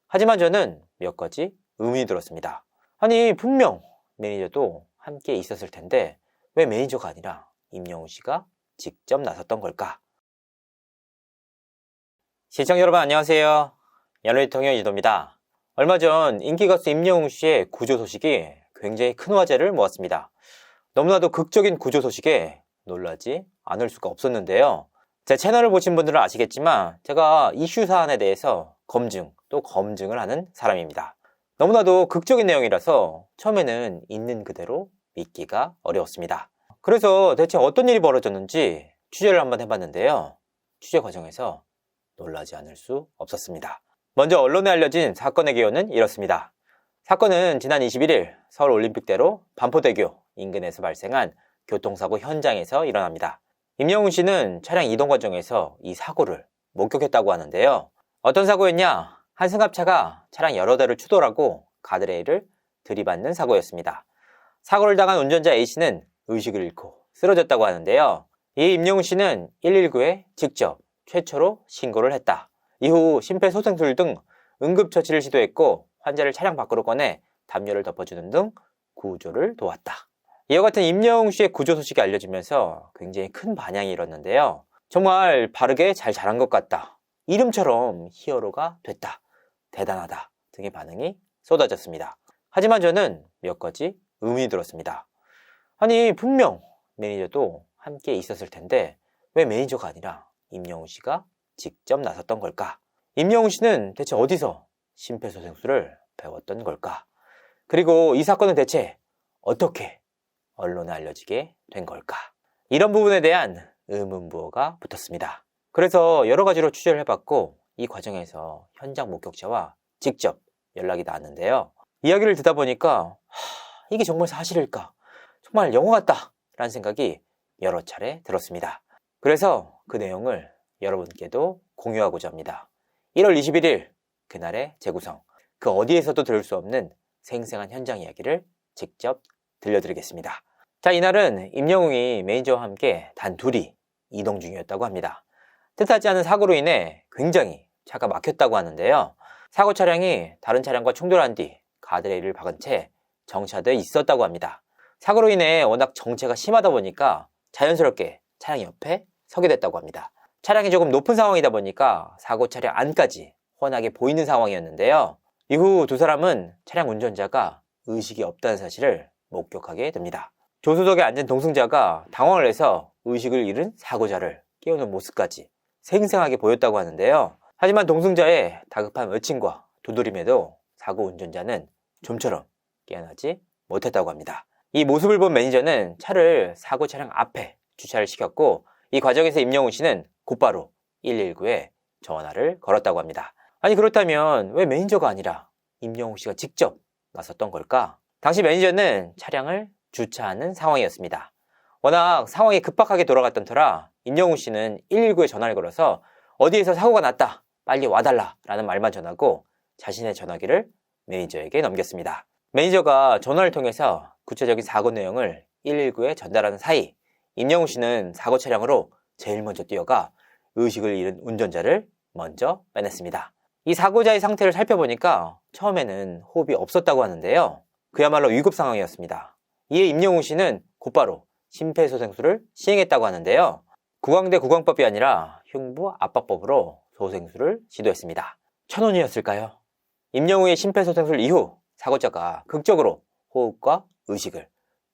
하지만 저는 몇 가지 의문이 들었습니다. 아니, 분명 매니저도 함께 있었을 텐데 왜 매니저가 아니라 임영웅 씨가 직접 나섰던 걸까? 시청자 여러분 안녕하세요. 연예통역 이도입니다. 얼마 전 인기 가수 임영웅 씨의 구조 소식이 굉장히 큰 화제를 모았습니다. 너무나도 극적인 구조 소식에 놀라지 않을 수가 없었는데요. 제 채널을 보신 분들은 아시겠지만 제가 이슈 사안에 대해서 또 검증을 하는 사람입니다. 너무나도 극적인 내용이라서 처음에는 있는 그대로 믿기가 어려웠습니다. 그래서 대체 어떤 일이 벌어졌는지 취재를 한번 해봤는데요. 취재 과정에서 놀라지 않을 수 없었습니다. 먼저 언론에 알려진 사건의 개요는 이렇습니다. 사건은 지난 21일 서울올림픽대로 반포대교 인근에서 발생한 교통사고 현장에서 일어납니다. 임영웅 씨는 차량 이동 과정에서 이 사고를 목격했다고 하는데요. 어떤 사고였냐? 한 승합차가 차량 여러 대를 추돌하고 가드레일을 들이받는 사고였습니다. 사고를 당한 운전자 A씨는 의식을 잃고 쓰러졌다고 하는데요. 이 임영웅 씨는 119에 직접 최초로 신고를 했다. 이후 심폐소생술 등 응급처치를 시도했고 환자를 차량 밖으로 꺼내 담요를 덮어주는 등 구조를 도왔다. 이와 같은 임영웅 씨의 구조 소식이 알려지면서 굉장히 큰 반향이 일었는데요. 정말 바르게 잘 자란 것 같다. 이름처럼 히어로가 됐다. 대단하다 등의 반응이 쏟아졌습니다. 하지만 저는 몇 가지 의문이 들었습니다. 아니, 분명 매니저도 함께 있었을 텐데 왜 매니저가 아니라 임영웅 씨가 직접 나섰던 걸까? 임영웅 씨는 대체 어디서 심폐소생술을 배웠던 걸까? 그리고 이 사건은 대체 어떻게 언론에 알려지게 된 걸까? 이런 부분에 대한 의문부호가 붙었습니다. 그래서 여러 가지로 취재를 해봤고 이 과정에서 현장 목격자와 직접 연락이 닿았는데요. 이야기를 듣다 보니까 이게 정말 사실일까? 정말 영화 같다 라는 생각이 여러 차례 들었습니다. 그래서 그 내용을 여러분께도 공유하고자 합니다. 1월 21일 그날의 재구성, 그 어디에서도 들을 수 없는 생생한 현장 이야기를 직접 들려드리겠습니다. 자, 이날은 임영웅이 매니저와 함께 단 둘이 이동 중이었다고 합니다. 뜻하지 않은 사고로 인해 굉장히 차가 막혔다고 하는데요. 사고 차량이 다른 차량과 충돌한 뒤 가드레일을 박은 채 정차되어 있었다고 합니다. 사고로 인해 워낙 정체가 심하다 보니까 자연스럽게 차량 옆에 서게 됐다고 합니다. 차량이 조금 높은 상황이다 보니까 사고 차량 안까지 훤하게 보이는 상황이었는데요. 이후 두 사람은 차량 운전자가 의식이 없다는 사실을 목격하게 됩니다. 조수석에 앉은 동승자가 당황을 해서 의식을 잃은 사고자를 깨우는 모습까지 생생하게 보였다고 하는데요. 하지만 동승자의 다급한 외침과 두드림에도 사고 운전자는 좀처럼 깨어나지 못했다고 합니다. 이 모습을 본 매니저는 차를 사고 차량 앞에 주차를 시켰고 이 과정에서 임영웅 씨는 곧바로 119에 전화를 걸었다고 합니다. 아니, 그렇다면 왜 매니저가 아니라 임영웅 씨가 직접 나섰던 걸까? 당시 매니저는 차량을 주차하는 상황이었습니다. 워낙 상황이 급박하게 돌아갔던 터라 임영웅 씨는 119에 전화를 걸어서 어디에서 사고가 났다, 빨리 와달라 라는 말만 전하고 자신의 전화기를 매니저에게 넘겼습니다. 매니저가 전화를 통해서 구체적인 사고 내용을 119에 전달하는 사이 임영웅 씨는 사고 차량으로 제일 먼저 뛰어가 의식을 잃은 운전자를 먼저 빼냈습니다. 이 사고자의 상태를 살펴보니까 처음에는 호흡이 없었다고 하는데요. 그야말로 위급 상황이었습니다. 이에 임영웅 씨는 곧바로 심폐소생술을 시행했다고 하는데요. 구강대 구강법이 아니라 흉부압박법으로 소생술을 시도했습니다. 천운이었을까요? 임영웅의 심폐소생술 이후 사고자가 극적으로 호흡과 의식을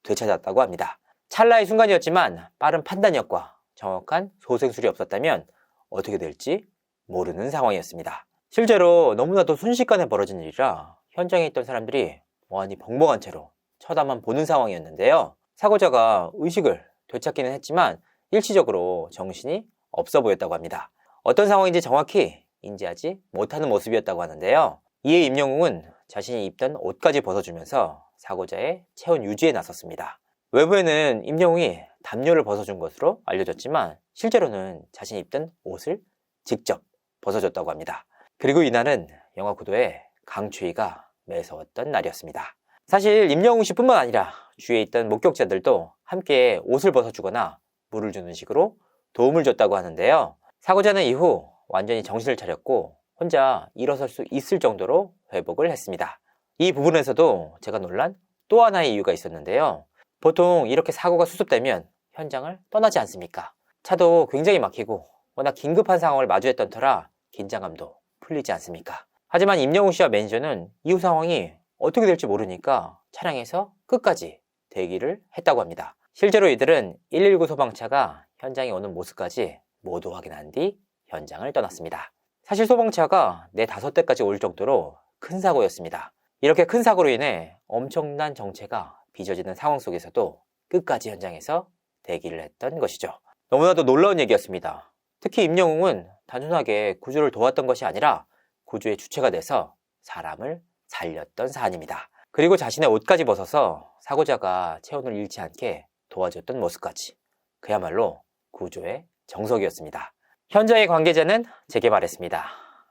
되찾았다고 합니다. 찰나의 순간이었지만 빠른 판단력과 정확한 소생술이 없었다면 어떻게 될지 모르는 상황이었습니다. 실제로 너무나도 순식간에 벌어진 일이라 현장에 있던 사람들이 멍하니 벙벙한 채로 쳐다만 보는 상황이었는데요. 사고자가 의식을 되찾기는 했지만 일시적으로 정신이 없어 보였다고 합니다. 어떤 상황인지 정확히 인지하지 못하는 모습이었다고 하는데요. 이에 임영웅은 자신이 입던 옷까지 벗어주면서 사고자의 체온 유지에 나섰습니다. 외부에는 임영웅이 담요를 벗어준 것으로 알려졌지만 실제로는 자신이 입던 옷을 직접 벗어줬다고 합니다. 그리고 이날은 영화 구도에 강추위가 매서웠던 날이었습니다. 사실 임영웅 씨뿐만 아니라 주위에 있던 목격자들도 함께 옷을 벗어주거나 물을 주는 식으로 도움을 줬다고 하는데요. 사고자는 이후 완전히 정신을 차렸고 혼자 일어설 수 있을 정도로 회복을 했습니다. 이 부분에서도 제가 놀란 또 하나의 이유가 있었는데요. 보통 이렇게 사고가 수습되면 현장을 떠나지 않습니까? 차도 굉장히 막히고 워낙 긴급한 상황을 마주했던 터라 긴장감도 풀리지 않습니까? 하지만 임영웅 씨와 매니저는 이후 상황이 어떻게 될지 모르니까 차량에서 끝까지 대기를 했다고 합니다. 실제로 이들은 119 소방차가 현장에 오는 모습까지 모두 확인한 뒤 현장을 떠났습니다. 사실 소방차가 4, 5대까지 올 정도로 큰 사고였습니다. 이렇게 큰 사고로 인해 엄청난 정체가 빚어지는 상황 속에서도 끝까지 현장에서 대기를 했던 것이죠. 너무나도 놀라운 얘기였습니다. 특히 임영웅은 단순하게 구조를 도왔던 것이 아니라 구조의 주체가 돼서 사람을 살렸던 사안입니다. 그리고 자신의 옷까지 벗어서 사고자가 체온을 잃지 않게 도와줬던 모습까지 그야말로 구조의 정석이었습니다. 현장의 관계자는 제게 말했습니다.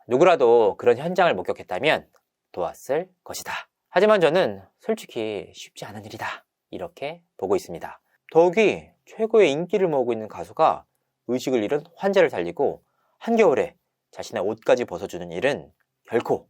누구라도 그런 현장을 목격했다면 도왔을 것이다. 하지만 저는 솔직히 쉽지 않은 일이다. 이렇게 보고 있습니다. 더욱이 최고의 인기를 모으고 있는 가수가 의식을 잃은 환자를 살리고 한겨울에 자신의 옷까지 벗어주는 일은 결코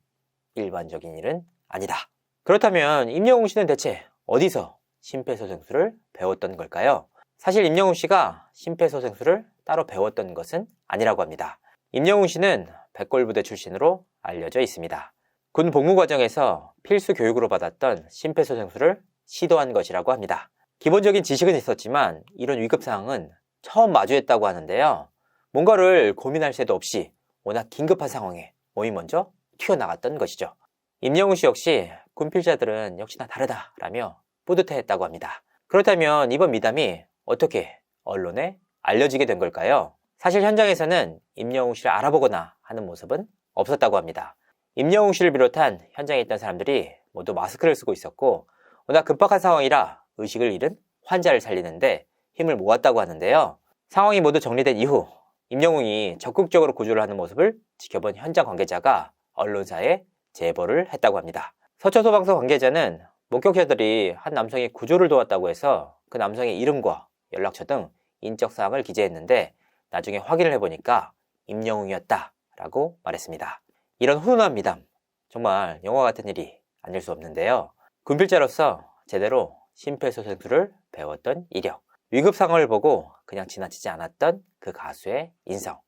일반적인 일은 아니다. 그렇다면 임영웅 씨는 대체 어디서 심폐소생술을 배웠던 걸까요? 사실 임영웅 씨가 심폐소생술을 따로 배웠던 것은 아니라고 합니다. 임영웅 씨는 백골부대 출신으로 알려져 있습니다. 군 복무 과정에서 필수 교육으로 받았던 심폐소생술을 시도한 것이라고 합니다. 기본적인 지식은 있었지만 이런 위급 상황은 처음 마주했다고 하는데요. 뭔가를 고민할 새도 없이 워낙 긴급한 상황에 몸이 먼저 튀어나갔던 것이죠. 임영웅 씨 역시 군필자들은 역시나 다르다라며 뿌듯해했다고 합니다. 그렇다면 이번 미담이 어떻게 언론에 알려지게 된 걸까요? 사실 현장에서는 임영웅 씨를 알아보거나 하는 모습은 없었다고 합니다. 임영웅 씨를 비롯한 현장에 있던 사람들이 모두 마스크를 쓰고 있었고 워낙 급박한 상황이라 의식을 잃은 환자를 살리는데 힘을 모았다고 하는데요. 상황이 모두 정리된 이후 임영웅이 적극적으로 구조를 하는 모습을 지켜본 현장 관계자가 언론사에 제보를 했다고 합니다. 서초소방서 관계자는 목격자들이 한 남성이 구조를 도왔다고 해서 그 남성의 이름과 연락처 등 인적사항을 기재했는데 나중에 확인을 해보니까 임영웅이었다라고 말했습니다. 이런 훈훈한 미담, 정말 영화 같은 일이 아닐 수 없는데요. 군필자로서 제대로 심폐소생술을 배웠던 이력, 위급 상황을 보고 그냥 지나치지 않았던 그 가수의 인성,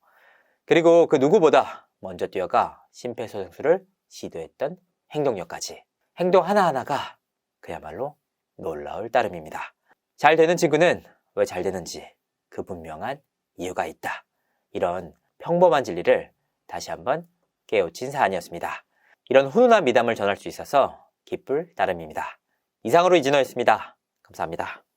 그리고 그 누구보다 먼저 뛰어가 심폐소생술을 시도했던 행동력까지, 행동 하나하나가 그야말로 놀라울 따름입니다. 잘 되는 친구는 왜 잘 되는지 그 분명한 이유가 있다. 이런 평범한 진리를 다시 한번 깨우친 사안이었습니다. 이런 훈훈한 미담을 전할 수 있어서 기쁠 따름입니다. 이상으로 이진호였습니다. 감사합니다.